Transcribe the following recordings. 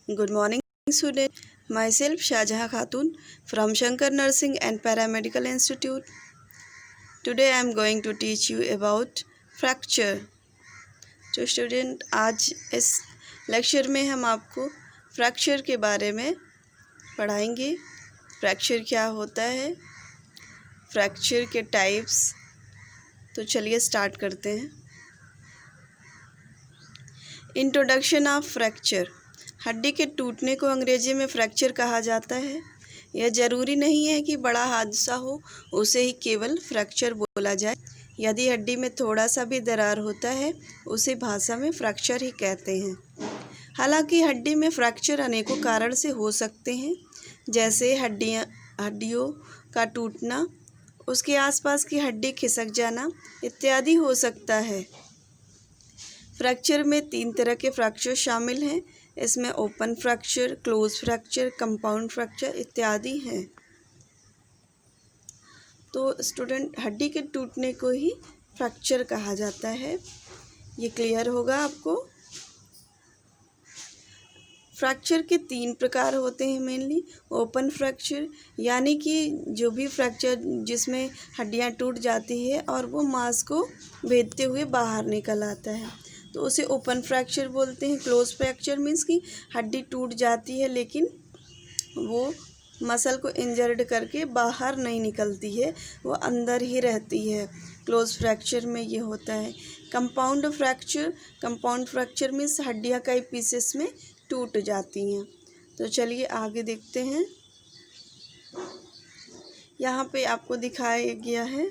Good morning, student. Myself Shahjahan Khatun from Shankar Nursing and Paramedical Institute. Today I am going to teach you about fracture. तो student आज इस lecture में हम आपको fracture के बारे में पढ़ाएंगे। फ्रैक्चर क्या होता है, फ्रैक्चर के टाइप्स। तो चलिए स्टार्ट करते हैं। Introduction of fracture. हड्डी के टूटने को अंग्रेजी में फ्रैक्चर कहा जाता है। यह ज़रूरी नहीं है कि बड़ा हादसा हो उसे ही केवल फ्रैक्चर बोला जाए। यदि हड्डी में थोड़ा सा भी दरार होता है उसे भाषा में फ्रैक्चर ही कहते हैं। हालांकि हड्डी में फ्रैक्चर अनेकों कारण से हो सकते हैं, जैसे हड्डियों का टूटना, उसके आसपास की हड्डी खिसक जाना इत्यादि हो सकता है। फ्रैक्चर में 3 तरह के फ्रैक्चर शामिल हैं। इसमें open fracture, close fracture, compound fracture इत्यादि हैं। तो स्टूडेंट, हड्डी के टूटने को ही फ्रैक्चर कहा जाता है। ये क्लियर होगा आपको। फ्रैक्चर के 3 प्रकार होते हैं मेनली। ओपन फ्रैक्चर यानी कि जो भी फ्रैक्चर जिसमें हड्डियां टूट जाती है और वो मांस को भेदते हुए बाहर निकल आता है, तो उसे ओपन फ्रैक्चर बोलते हैं। क्लोज फ्रैक्चर मीन्स कि हड्डी टूट जाती है लेकिन वो मसल को इंजर्ड करके बाहर नहीं निकलती है, वो अंदर ही रहती है। क्लोज फ्रैक्चर में ये होता है। कंपाउंड फ्रैक्चर मीन्स हड्डियाँ कई पीसेस में टूट जाती हैं। तो चलिए आगे देखते हैं। यहाँ पे आपको दिखाया गया है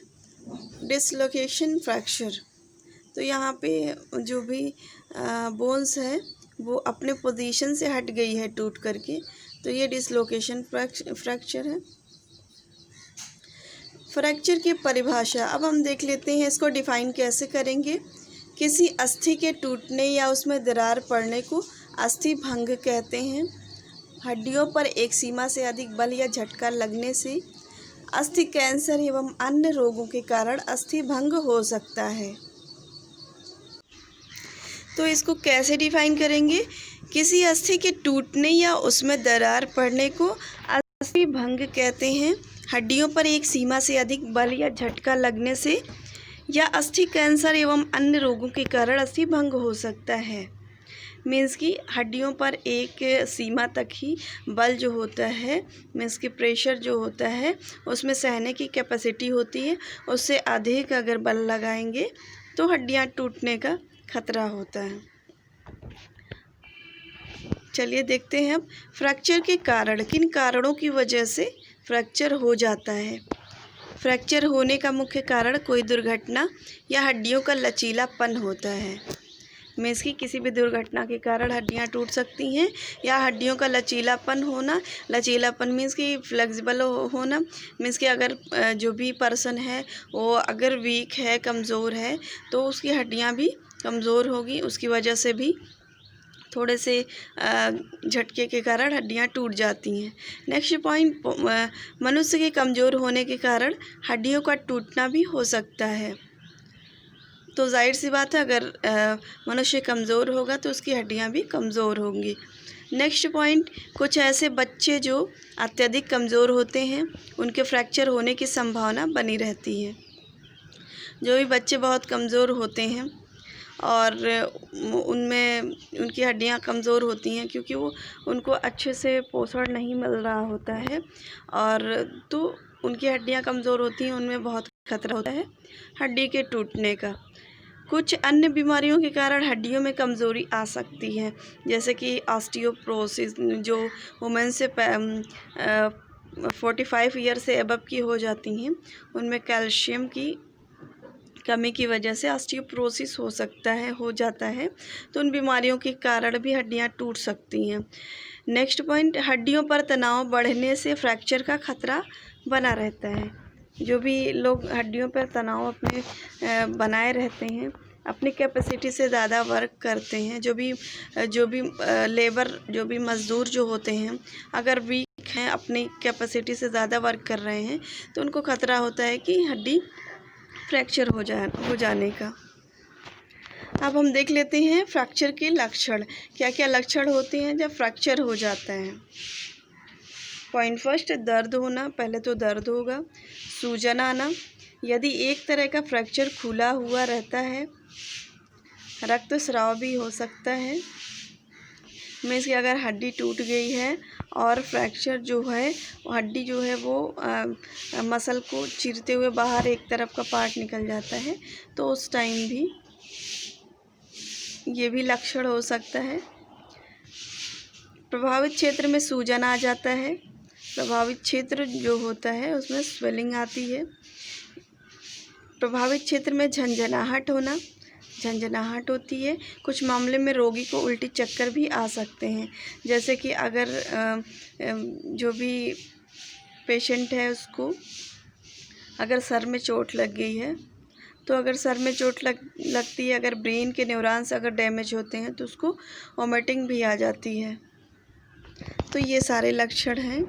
डिसलोकेशन फ्रैक्चर। तो यहाँ पे जो भी बोन्स है वो अपने पोजीशन से हट गई है टूट करके, तो ये डिसलोकेशन फ्रैक्चर है। फ्रैक्चर की परिभाषा अब हम देख लेते हैं। इसको डिफाइन कैसे करेंगे। किसी अस्थि के टूटने या उसमें दरार पड़ने को अस्थि भंग कहते हैं। हड्डियों पर एक सीमा से अधिक बल या झटका लगने से अस्थि कैंसर एवं अन्य रोगों के कारण अस्थि भंग हो सकता है। तो इसको कैसे डिफाइन करेंगे। किसी अस्थि के टूटने या उसमें दरार पड़ने को अस्थि भंग कहते हैं। हड्डियों पर एक सीमा से अधिक बल या झटका लगने से या अस्थि कैंसर एवं अन्य रोगों के कारण अस्थि भंग हो सकता है। मीन्स कि हड्डियों पर एक सीमा तक ही बल जो होता है, मीन्स कि प्रेशर जो होता है उसमें सहने की कैपेसिटी होती है। उससे अधिक अगर बल लगाएंगे तो हड्डियां टूटने का खतरा होता है। चलिए देखते हैं अब फ्रैक्चर के कारण। किन कारणों की वजह से फ्रैक्चर हो जाता है। फ्रैक्चर होने का मुख्य कारण कोई दुर्घटना या हड्डियों का लचीलापन होता है। मीन्स कि किसी भी दुर्घटना के कारण हड्डियां टूट सकती हैं या हड्डियों का लचीलापन होना। लचीलापन मीन्स कि फ्लेक्सिबल होना। मीन्स कि अगर जो भी पर्सन है वो अगर वीक है, कमज़ोर है, तो उसकी हड्डियां भी कमज़ोर होगी। उसकी वजह से भी थोड़े से झटके के कारण हड्डियां टूट जाती हैं। नेक्स्ट पॉइंट, मनुष्य के कमज़ोर होने के कारण हड्डियों का टूटना भी हो सकता है। तो जाहिर सी बात है, अगर मनुष्य कमज़ोर होगा तो उसकी हड्डियां भी कमज़ोर होंगी। नेक्स्ट पॉइंट, कुछ ऐसे बच्चे जो अत्यधिक कमज़ोर होते हैं उनके फ्रैक्चर होने की संभावना बनी रहती है। जो भी बच्चे बहुत कमज़ोर होते हैं और उनमें उनकी हड्डियां कमज़ोर होती हैं क्योंकि वो उनको अच्छे से पोषण नहीं मिल रहा होता है, और तो उनकी हड्डियां कमज़ोर होती हैं, उनमें बहुत खतरा होता है हड्डी के टूटने का। कुछ अन्य बीमारियों के कारण हड्डियों में कमज़ोरी आ सकती है, जैसे कि ऑस्टियोपोरोसिस। जो वुमेन से 45 ईयर से अबव की हो जाती हैं उनमें कैल्शियम की कमी की वजह से ऑस्टियोपोरोसिस हो जाता है। तो उन बीमारियों के कारण भी हड्डियां टूट सकती हैं। नेक्स्ट पॉइंट, हड्डियों पर तनाव बढ़ने से फ्रैक्चर का खतरा बना रहता है। जो भी लोग हड्डियों पर तनाव अपने बनाए रहते हैं, अपनी कैपेसिटी से ज़्यादा वर्क करते हैं, जो भी लेबर, जो भी मज़दूर जो होते हैं, अगर वीक हैं, अपनी कैपेसिटी से ज़्यादा वर्क कर रहे हैं, तो उनको खतरा होता है कि हड्डी फ्रैक्चर हो जाने का। अब हम देख लेते हैं फ्रैक्चर के लक्षण, क्या क्या लक्षण होते हैं जब फ्रैक्चर हो जाता है। पॉइंट फर्स्ट, दर्द होना। पहले तो दर्द होगा। सूजन आना, यदि एक तरह का फ्रैक्चर खुला हुआ रहता है। रक्तस्राव भी हो सकता है, मीन्स कि अगर हड्डी टूट गई है और फ्रैक्चर जो है हड्डी जो है वो मसल को चीरते हुए बाहर एक तरफ का पार्ट निकल जाता है, तो उस टाइम भी ये भी लक्षण हो सकता है। प्रभावित क्षेत्र में सूजन आ जाता है। प्रभावित क्षेत्र जो होता है उसमें स्वेलिंग आती है। प्रभावित क्षेत्र में झंझनाहट होना, झंझनाहट होती है। कुछ मामले में रोगी को उल्टी चक्कर भी आ सकते हैं। जैसे कि अगर जो भी पेशेंट है उसको अगर सर में चोट लग गई है, तो अगर सर में चोट लगती है, अगर ब्रेन के न्यूरॉन्स अगर डैमेज होते हैं तो उसको वोमिटिंग भी आ जाती है। तो ये सारे लक्षण हैं।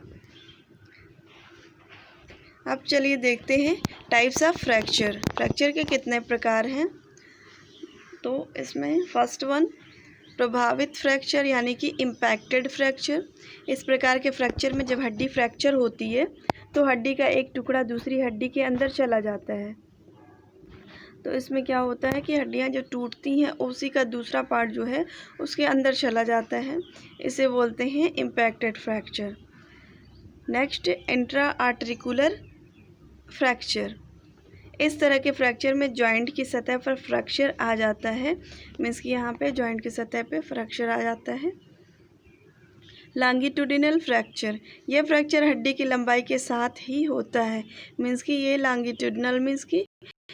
अब चलिए देखते हैं टाइप्स ऑफ फ्रैक्चर। फ्रैक्चर के कितने प्रकार हैं। तो इसमें फर्स्ट वन, प्रभावित फ्रैक्चर यानी कि इम्पैक्टेड फ्रैक्चर। इस प्रकार के फ्रैक्चर में जब हड्डी फ्रैक्चर होती है तो हड्डी का एक टुकड़ा दूसरी हड्डी के अंदर चला जाता है। तो इसमें क्या होता है कि हड्डियां जो टूटती हैं उसी का दूसरा पार्ट जो है उसके अंदर चला जाता है। इसे बोलते हैं impacted fracture. Next, intra articular fracture. इस तरह के फ्रैक्चर में जॉइंट की सतह पर फ्रैक्चर आ जाता है, मीन्स कि यहाँ पे जॉइंट की सतह पे फ्रैक्चर आ जाता है। लॉन्गिट्यूडिनल फ्रैक्चर, यह फ्रैक्चर हड्डी की लंबाई के साथ ही होता है, मीन्स कि ये लॉन्गिट्यूडिनल मीन्स कि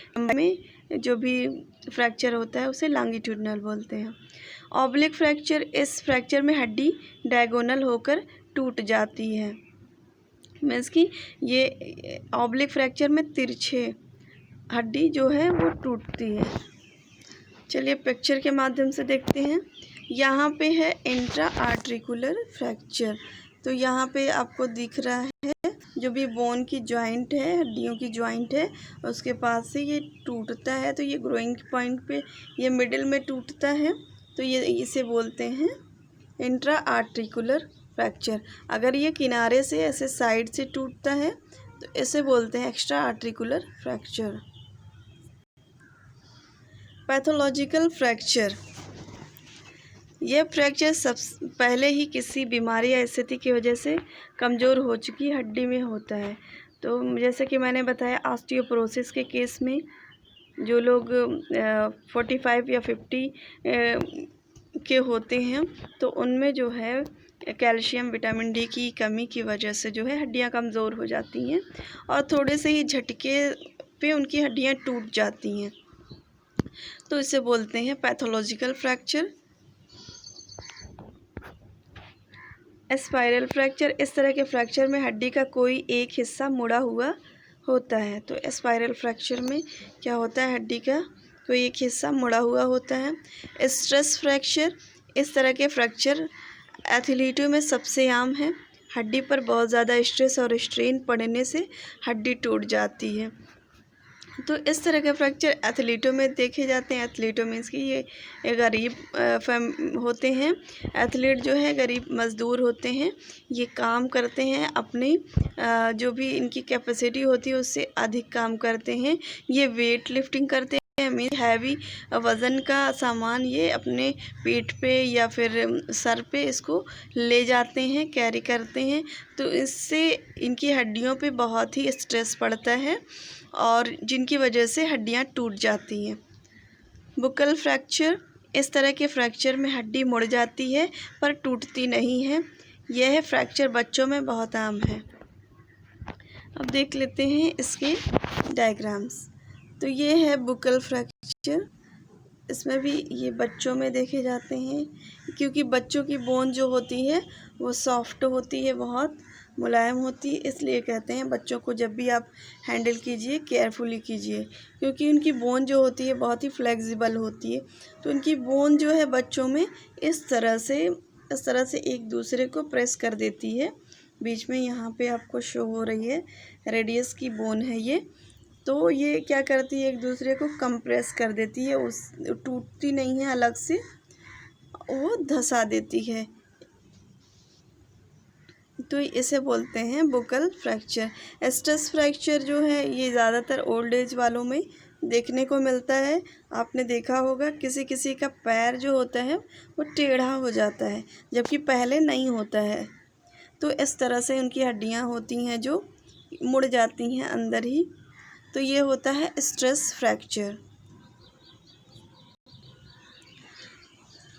लंबाई में जो भी फ्रैक्चर होता है उसे लॉन्गिट्यूडिनल बोलते हैं। ऑब्लिक फ्रैक्चर, इस फ्रैक्चर में हड्डी डायगोनल होकर टूट जाती है, मीन्स कि ये ऑब्लिक फ्रैक्चर में तिरछे हड्डी जो है वो टूटती है। चलिए पिक्चर के माध्यम से देखते हैं। यहाँ पे है इंट्रा आर्टिकुलर फ्रैक्चर। तो यहाँ पे आपको दिख रहा है जो भी बोन की जॉइंट है, हड्डियों की जॉइंट है, उसके पास से ये टूटता है। तो ये ग्रोइंग पॉइंट पे ये मिडिल में टूटता है, तो ये इसे बोलते हैं इंट्रा आर्टिकुलर फ्रैक्चर। अगर ये किनारे से ऐसे साइड से टूटता है तो इसे बोलते हैं extra articular fracture. Pathological fracture, यह फ्रैक्चर सब पहले ही किसी बीमारी या स्थिति की वजह से कमज़ोर हो चुकी हड्डी में होता है। तो जैसे कि मैंने बताया ऑस्टियोपोरोसिस के केस में जो लोग 45 या 50 के होते हैं तो उनमें जो है कैल्शियम विटामिन डी की कमी की वजह से जो है हड्डियां कमज़ोर हो जाती हैं और थोड़े से ही झटके पे उनकी हड्डियां टूट जाती हैं, तो इसे बोलते हैं पैथोलॉजिकल फ्रैक्चर। स्पाइरल फ्रैक्चर, इस तरह के फ्रैक्चर में हड्डी का कोई एक हिस्सा मुड़ा हुआ होता है। तो स्पाइरल फ्रैक्चर में क्या होता है, हड्डी का कोई एक हिस्सा मुड़ा हुआ होता है। स्ट्रेस फ्रैक्चर, इस तरह के फ्रैक्चर एथलीटों में सबसे आम है। हड्डी पर बहुत ज़्यादा स्ट्रेस और स्ट्रेन पड़ने से हड्डी टूट जाती है। तो इस तरह के फ्रैक्चर एथलीटों में देखे जाते हैं। एथलीटों मीन्स कि ये गरीब होते हैं। एथलीट जो है गरीब मज़दूर होते हैं, ये काम करते हैं अपनी जो भी इनकी कैपेसिटी होती है उससे अधिक काम करते हैं। ये वेट लिफ्टिंग करते हैं, मीन हैवी वज़न का सामान ये अपने पीठ पे या फिर सर पे इसको ले जाते हैं, कैरी करते हैं। तो इससे इनकी हड्डियों पे बहुत ही स्ट्रेस पड़ता है और जिनकी वजह से हड्डियां टूट जाती हैं। बुक्कल फ्रैक्चर, इस तरह के फ्रैक्चर में हड्डी मुड़ जाती है पर टूटती नहीं है। यह फ्रैक्चर बच्चों में बहुत आम है। अब देख लेते हैं इसके डायग्राम्स। तो ये है बुक्कल फ्रैक्चर, इसमें भी ये बच्चों में देखे जाते हैं क्योंकि बच्चों की बोन जो होती है वो सॉफ्ट होती है, बहुत मुलायम होती है, इसलिए कहते हैं बच्चों को जब भी आप हैंडल कीजिए केयरफुली कीजिए क्योंकि उनकी बोन जो होती है बहुत ही फ्लेक्सिबल होती है। तो उनकी बोन जो है बच्चों में इस तरह से एक दूसरे को प्रेस कर देती है। बीच में यहाँ पे आपको शो हो रही है रेडियस की बोन है ये। तो ये क्या करती है, एक दूसरे को कंप्रेस कर देती है, उस टूटती नहीं है अलग से, वो धंसा देती है। तो इसे बोलते हैं बुकल फ्रैक्चर। स्ट्रेस फ्रैक्चर जो है ये ज़्यादातर ओल्ड एज वालों में देखने को मिलता है। आपने देखा होगा किसी किसी का पैर जो होता है वो टेढ़ा हो जाता है, जबकि पहले नहीं होता है। तो इस तरह से उनकी हड्डियां होती हैं जो मुड़ जाती हैं अंदर ही। तो ये होता है स्ट्रेस फ्रैक्चर।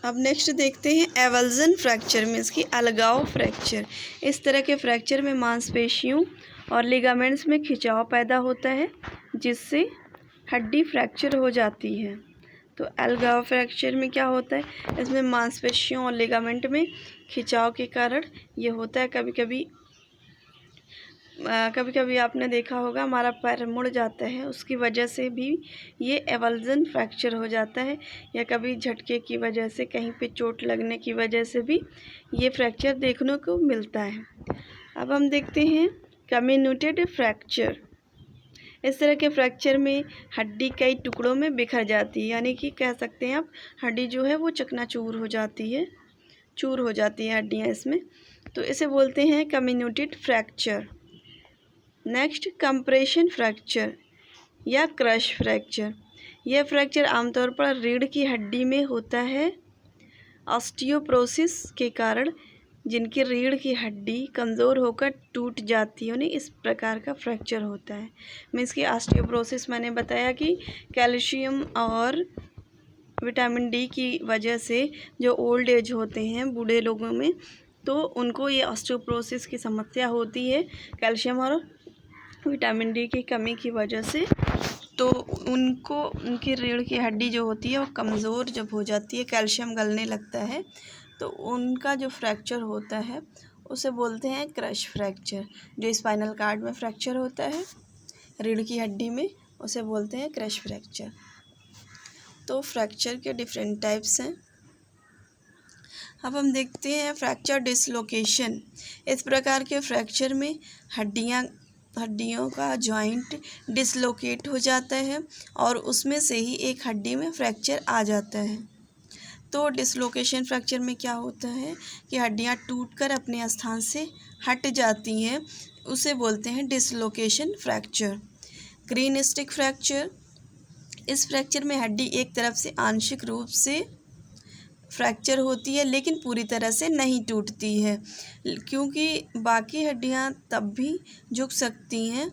अब नेक्स्ट देखते हैं एवल्जन फ्रैक्चर, मीन्स कि अलगाव फ्रैक्चर। इस तरह के फ्रैक्चर में मांसपेशियों और लिगामेंट्स में खिंचाव पैदा होता है, जिससे हड्डी फ्रैक्चर हो जाती है। तो अलगाव फ्रैक्चर में क्या होता है, इसमें मांसपेशियों और लिगामेंट में खिंचाव के कारण ये होता है। कभी कभी आपने देखा होगा हमारा पैर मुड़ जाता है, उसकी वजह से भी ये एवल्जन फ्रैक्चर हो जाता है, या कभी झटके की वजह से, कहीं पे चोट लगने की वजह से भी ये फ्रैक्चर देखने को मिलता है। अब हम देखते हैं कम्युटेड फ्रैक्चर। इस तरह के फ्रैक्चर में हड्डी कई टुकड़ों में बिखर जाती है, यानी कि कह सकते हैं आप हड्डी जो है वो चकनाचूर हो जाती है, चूर हो जाती है हड्डियाँ इसमें। तो इसे बोलते हैं कम्युटेड फ्रैक्चर। नेक्स्ट कंप्रेशन फ्रैक्चर या क्रश फ्रैक्चर। यह फ्रैक्चर आमतौर पर रीढ़ की हड्डी में होता है। ऑस्टियोप्रोसिस के कारण जिनकी रीढ़ की हड्डी कमज़ोर होकर टूट जाती है उन्हें इस प्रकार का फ्रैक्चर होता है। मीन्स कि ऑस्टियोप्रोसिस मैंने बताया कि कैल्शियम और विटामिन डी की वजह से जो ओल्ड एज होते हैं बूढ़े लोगों में, तो उनको ये ऑस्टियोप्रोसिस की समस्या होती है कैल्शियम और विटामिन डी की कमी की वजह से। तो उनकी रीढ़ की हड्डी जो होती है वो कमज़ोर जब हो जाती है, कैल्शियम गलने लगता है, तो उनका जो फ्रैक्चर होता है उसे बोलते हैं क्रश फ्रैक्चर। जो स्पाइनल कार्ड में फ्रैक्चर होता है रीढ़ की हड्डी में, उसे बोलते हैं क्रश फ्रैक्चर। तो फ्रैक्चर के डिफरेंट टाइप्स हैं। अब हम देखते हैं फ्रैक्चर डिसलोकेशन। इस प्रकार के फ्रैक्चर में हड्डियों का जॉइंट डिसलोकेट हो जाता है और उसमें से ही एक हड्डी में फ्रैक्चर आ जाता है। तो डिसलोकेशन फ्रैक्चर में क्या होता है कि हड्डियां टूटकर अपने स्थान से हट जाती हैं, उसे बोलते हैं dislocation fracture. Green stick fracture. इस फ्रैक्चर में हड्डी एक तरफ से आंशिक रूप से फ्रैक्चर होती है, लेकिन पूरी तरह से नहीं टूटती है, क्योंकि बाकी हड्डियां तब भी झुक सकती हैं।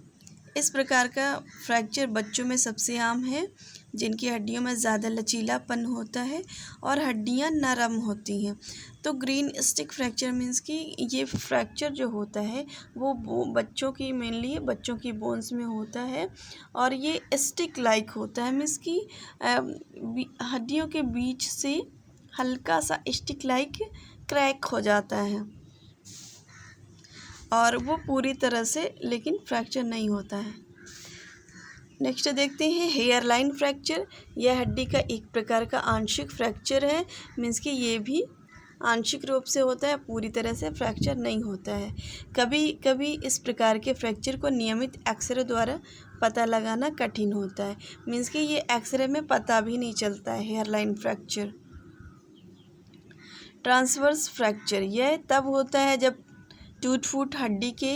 इस प्रकार का फ्रैक्चर बच्चों में सबसे आम है, जिनकी हड्डियों में ज़्यादा लचीलापन होता है और हड्डियां नरम होती हैं। तो ग्रीन स्टिक फ्रैक्चर मीन्स कि ये फ्रैक्चर जो होता है वो बच्चों की मेनली बच्चों की बोन्स में होता है, और ये स्टिक लाइक होता है, मीन्स कि हड्डियों के बीच से हल्का सा स्टिक लाइक क्रैक हो जाता है, और वो पूरी तरह से लेकिन फ्रैक्चर नहीं होता है। नेक्स्ट देखते हैं हेयर लाइन फ्रैक्चर। यह हड्डी का एक प्रकार का आंशिक फ्रैक्चर है, मीन्स कि ये भी आंशिक रूप से होता है, पूरी तरह से फ्रैक्चर नहीं होता है। कभी कभी इस प्रकार के फ्रैक्चर को नियमित एक्सरे द्वारा पता लगाना कठिन होता है, मीन्स कि ये एक्सरे में पता भी नहीं चलता है hairline fracture. Transverse fracture. यह तब होता है जब टूट फूट हड्डी के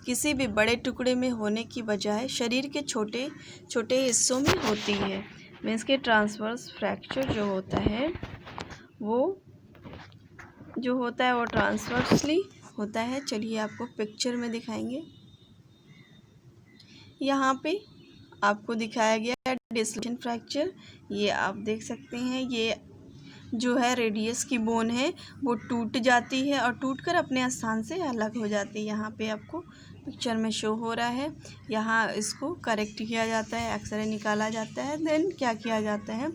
किसी भी बड़े टुकड़े में होने की बजाय शरीर के छोटे छोटे हिस्सों में होती है। मीन्स के ट्रांसवर्स फ्रैक्चर जो होता है वो ट्रांसवर्सली होता है। चलिए आपको पिक्चर में दिखाएंगे। यहाँ पे आपको दिखाया गया है डिसलोकेशन फ्रैक्चर। ये आप देख सकते हैं, ये जो है रेडियस की बोन है वो टूट जाती है और टूटकर अपने स्थान से अलग हो जाती है। यहाँ पे आपको पिक्चर में शो हो रहा है। यहाँ इसको करेक्ट किया जाता है, एक्सरे निकाला जाता है, देन क्या किया जाता है,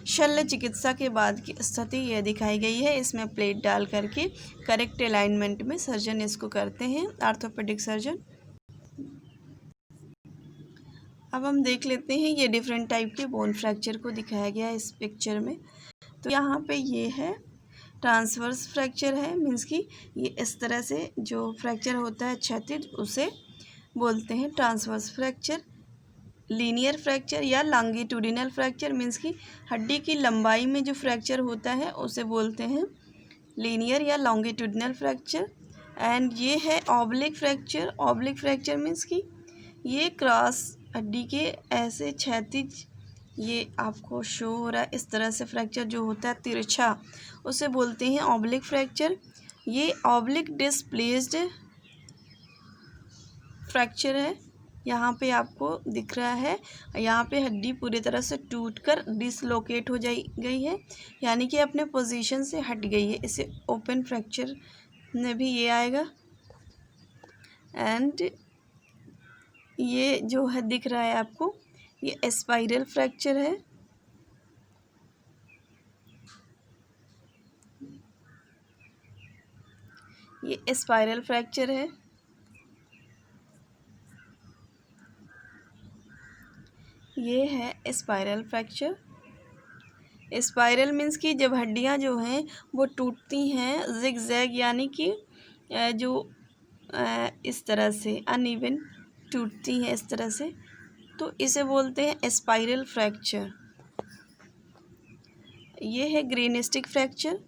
शल्य चिकित्सा के बाद की स्थिति यह दिखाई गई है। इसमें प्लेट डाल करके करेक्ट अलाइनमेंट में सर्जन इसको करते हैं, ऑर्थोपेडिक सर्जन। अब हम देख लेते हैं ये डिफरेंट टाइप के बोन फ्रैक्चर को दिखाया गया है इस पिक्चर में। तो यहाँ पे ये है ट्रांसवर्स फ्रैक्चर है, मीन्स कि ये इस तरह से जो फ्रैक्चर होता है क्षैतिज, उसे बोलते हैं ट्रांसवर्स फ्रैक्चर। लीनियर फ्रैक्चर या लॉन्गिट्यूडिनल फ्रैक्चर मीन्स कि हड्डी की लंबाई में जो फ्रैक्चर होता है उसे बोलते हैं लीनियर या लॉन्गिट्यूडिनल फ्रैक्चर। एंड ये है oblique fracture. Oblique fracture means कि ये क्रॉस हड्डी के ऐसे क्षैतिज, ये आपको शो हो रहा है इस तरह से फ्रैक्चर जो होता है तिरछा, उसे बोलते हैं ऑब्लिक फ्रैक्चर। ये ऑब्लिक डिस्प्लेस्ड फ्रैक्चर है। यहाँ पे आपको दिख रहा है, यहाँ पे हड्डी पूरी तरह से टूटकर डिसलोकेट हो गई है, यानी कि अपने पोजीशन से हट गई है। इसे ओपन फ्रैक्चर में भी ये आएगा। एंड ये जो है दिख रहा है आपको, ये स्पाइरल फ्रैक्चर है। ये स्पाइरल फ्रैक्चर है। ये है स्पाइरल फ्रैक्चर। स्पाइरल मीन्स कि जब हड्डियां जो हैं वो टूटती हैं जिगजैग, यानी कि जो इस तरह से अनइवन टूटती हैं इस तरह से, तो इसे बोलते हैं स्पाइरल फ्रैक्चर। ये है ग्रेनिस्टिक फ्रैक्चर।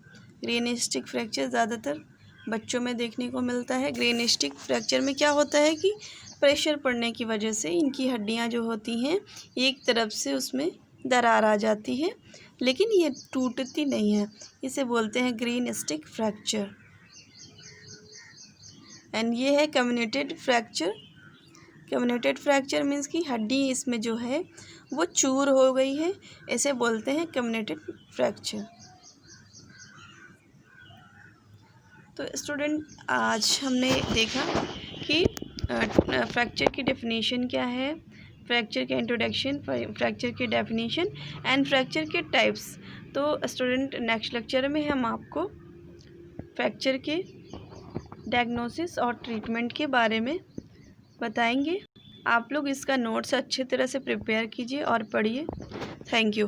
ग्रेनिस्टिक फ्रैक्चर ज़्यादातर बच्चों में देखने को मिलता है। ग्रेनिस्टिक फ्रैक्चर में क्या होता है कि प्रेशर पड़ने की वजह से इनकी हड्डियां जो होती हैं एक तरफ से उसमें दरार आ जाती है, लेकिन ये टूटती नहीं है। इसे बोलते हैं ग्रेनिस्टिक फ्रैक्चर। एंड ये है कम्युनेटेड फ्रैक्चर। कम्युनेटेड फ्रैक्चर मीन्स कि हड्डी इसमें जो है वो चूर हो गई है, इसे बोलते हैं कम्युनेटेड फ्रैक्चर। तो स्टूडेंट, आज हमने देखा कि फ्रैक्चर की डेफिनेशन क्या है, फ्रैक्चर के इंट्रोडक्शन, फ्रैक्चर की डेफिनेशन एंड फ्रैक्चर के टाइप्स। तो स्टूडेंट, नेक्स्ट लेक्चर में हम आपको फ्रैक्चर के डायग्नोसिस और ट्रीटमेंट के बारे में बताएंगे। आप लोग इसका नोट्स अच्छी तरह से प्रिपेयर कीजिए और पढ़िए। Thank you.